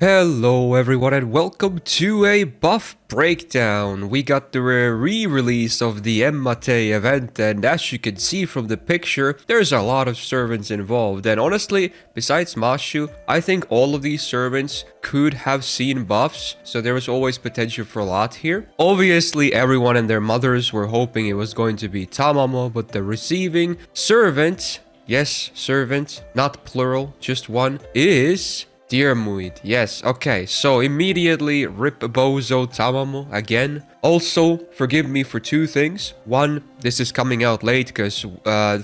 Hello everyone and welcome to a buff breakdown. We got the re-release of the Emmate event, and as you can see from the picture, there's a lot of servants involved. And honestly, besides Mashu, I think all of these servants could have seen buffs, so there was always potential for a lot here. Obviously, everyone and their mothers were hoping it was going to be Tamamo, but the receiving servant, yes, servant, not plural, just one, is Diarmuid. Yes, okay, so immediately rip Bozo Tamamo again. Also, forgive me for two things. One, this is coming out late because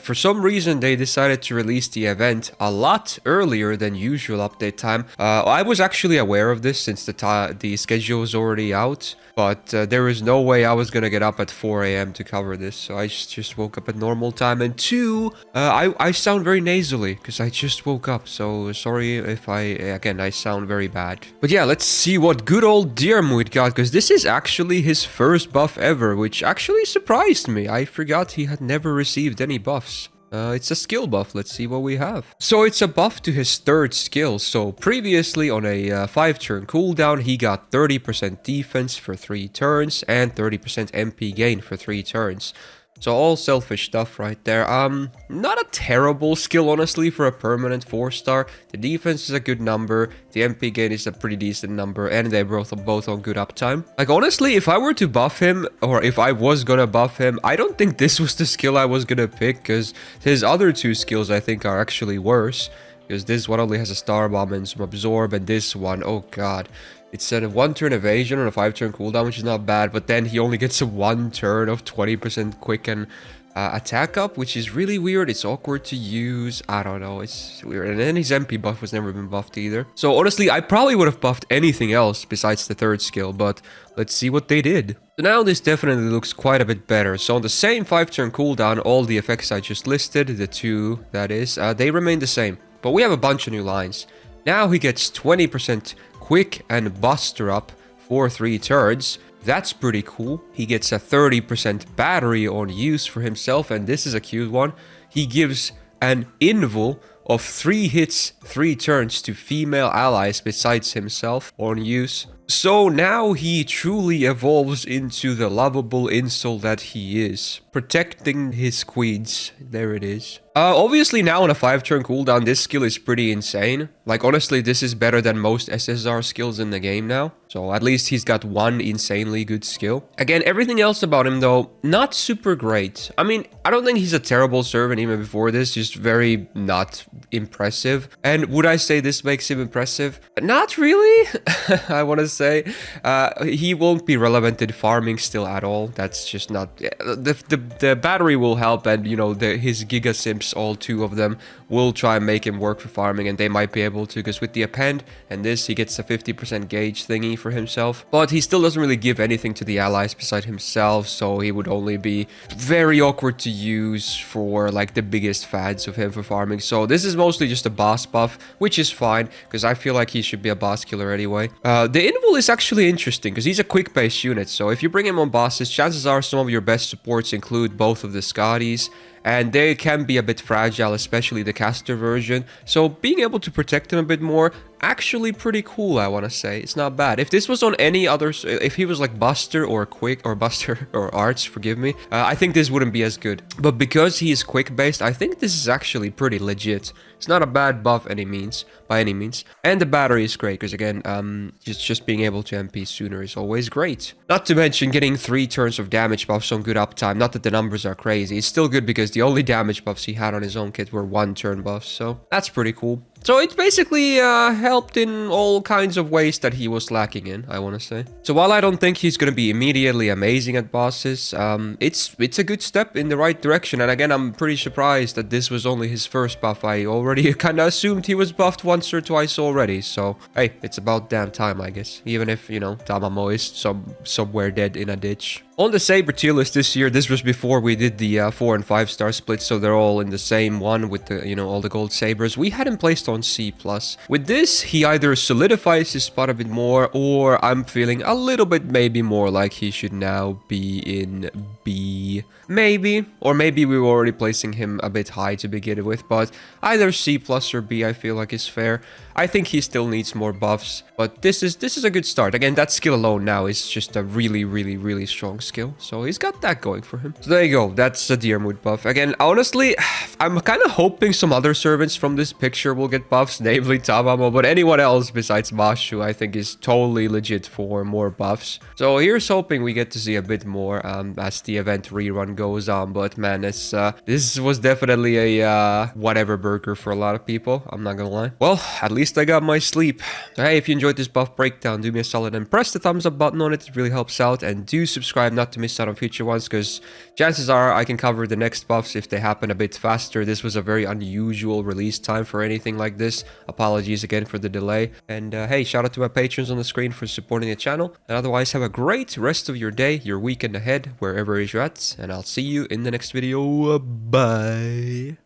for some reason they decided to release the event a lot earlier than usual update time. I was actually aware of this since the schedule was already out, but there was no way I was gonna get up at 4 a.m. to cover this, so I just woke up at normal time. And two, I sound very nasally because I just woke up, so sorry if I sound very bad. But yeah, let's see what good old Diarmuid got, because this is actually his first buff ever, which actually surprised me. I forgot he had never received any buffs. It's a skill buff. Let's see what we have. So it's a buff to his third skill. So previously on a 5-turn cooldown, he got 30% defense for 3 turns and 30% MP gain for 3 turns. So all selfish stuff right there. Not a terrible skill, honestly, for a permanent 4-star. The defense is a good number, the MP gain is a pretty decent number, and they're both on good uptime. Like, honestly, if I were to buff him, or if I was gonna buff him, I don't think this was the skill I was gonna pick, because his other 2 skills, I think, are actually worse. Because this one only has a Star Bomb and some Absorb, and this one, oh god. It's a 1-turn evasion on a 5-turn cooldown, which is not bad, but then he only gets a 1 turn of 20% quicken attack up, which is really weird. It's awkward to use. I don't know. It's weird. And then his MP buff was never been buffed either. So honestly, I probably would have buffed anything else besides the 3rd skill, but let's see what they did. So now this definitely looks quite a bit better. So on the same 5-turn cooldown, all the effects I just listed, the 2 that is, they remain the same. But we have a bunch of new lines. Now he gets 20% quick and buster up for 3 turns. That's pretty cool. He gets a 30% battery on use for himself, and this is a cute one. He gives an invul of 3 hits, 3 turns to female allies besides himself on use. So now he truly evolves into the lovable insult that he is. Protecting his queens. There it is. Obviously now on a 5-turn cooldown, this skill is pretty insane. Like, honestly, this is better than most SSR skills in the game now. So at least he's got one insanely good skill. Again, everything else about him, though, not super great. I mean, I don't think he's a terrible servant even before this, just very not impressive. And would I say this makes him impressive? Not really, I want to say. He won't be relevant in farming still at all. That's just not... The battery will help, and, you know, his Giga Simps, all 2 of them, will try and make him work for farming, and they might be able to, because with the append and this, he gets a 50% gauge thingy for himself. But he still doesn't really give anything to the allies beside himself, so he would only be very awkward to use for, like, the biggest fads of him for farming. So this is mostly just a boss buff, which is fine, because I feel like he should be a boss killer anyway. The invul is actually interesting, because he's a quick-based unit, so if you bring him on bosses, chances are some of your best supports include both of the Scotties, and they can be a bit fragile, especially the caster version. So being able to protect them a bit more, actually pretty cool, I want to say. It's not bad. If this was on any other... If he was like Buster or Quick, or Buster or Arts, forgive me, I think this wouldn't be as good. But because he is quick-based, I think this is actually pretty legit. It's not a bad buff by any means. And the battery is great, because again, just being able to MP sooner is always great. Not to mention getting 3 turns of damage buffs on good uptime. Not that the numbers are crazy. It's still good because the only damage buffs he had on his own kit were 1-turn buffs, so that's pretty cool. So it basically helped in all kinds of ways that he was lacking in, I want to say. So while I don't think he's going to be immediately amazing at bosses, it's a good step in the right direction. And again, I'm pretty surprised that this was only his first buff. I already kind of assumed he was buffed once or twice already. So, hey, it's about damn time, I guess. Even if, you know, Tamamo is somewhere dead in a ditch. On the Saber tier list this year, this was before we did the 4 and 5 star split, so they're all in the same one with the, you know, all the gold sabers. We had him placed on C+. With this, he either solidifies his spot a bit more, or I'm feeling a little bit maybe more like he should now be in B. Maybe. Or maybe we were already placing him a bit high to begin with, but either C+ or B I feel like is fair. I think he still needs more buffs, but this is a good start. Again, that skill alone now is just a really strong skill. So he's got that going for him. So there you go. That's a deer mood buff. Again, honestly, I'm kind of hoping some other servants from this picture will get buffs, namely Tamamo, but anyone else besides Mashu, I think is totally legit for more buffs. So here's hoping we get to see a bit more as the event rerun goes on. But man, this was definitely a whatever burger for a lot of people. I'm not gonna lie. Well, at least I got my sleep. So hey, if you enjoyed this buff breakdown, do me a solid and press the thumbs up button on it. It really helps out. And do subscribe not to miss out on future ones, because chances are I can cover the next buffs if they happen a bit faster. This was a very unusual release time for anything like this. Apologies again for the delay. And hey, shout out to my patrons on the screen for supporting the channel. And otherwise, have a great rest of your day, your weekend ahead, wherever you're at. And I'll see you in the next video. Bye.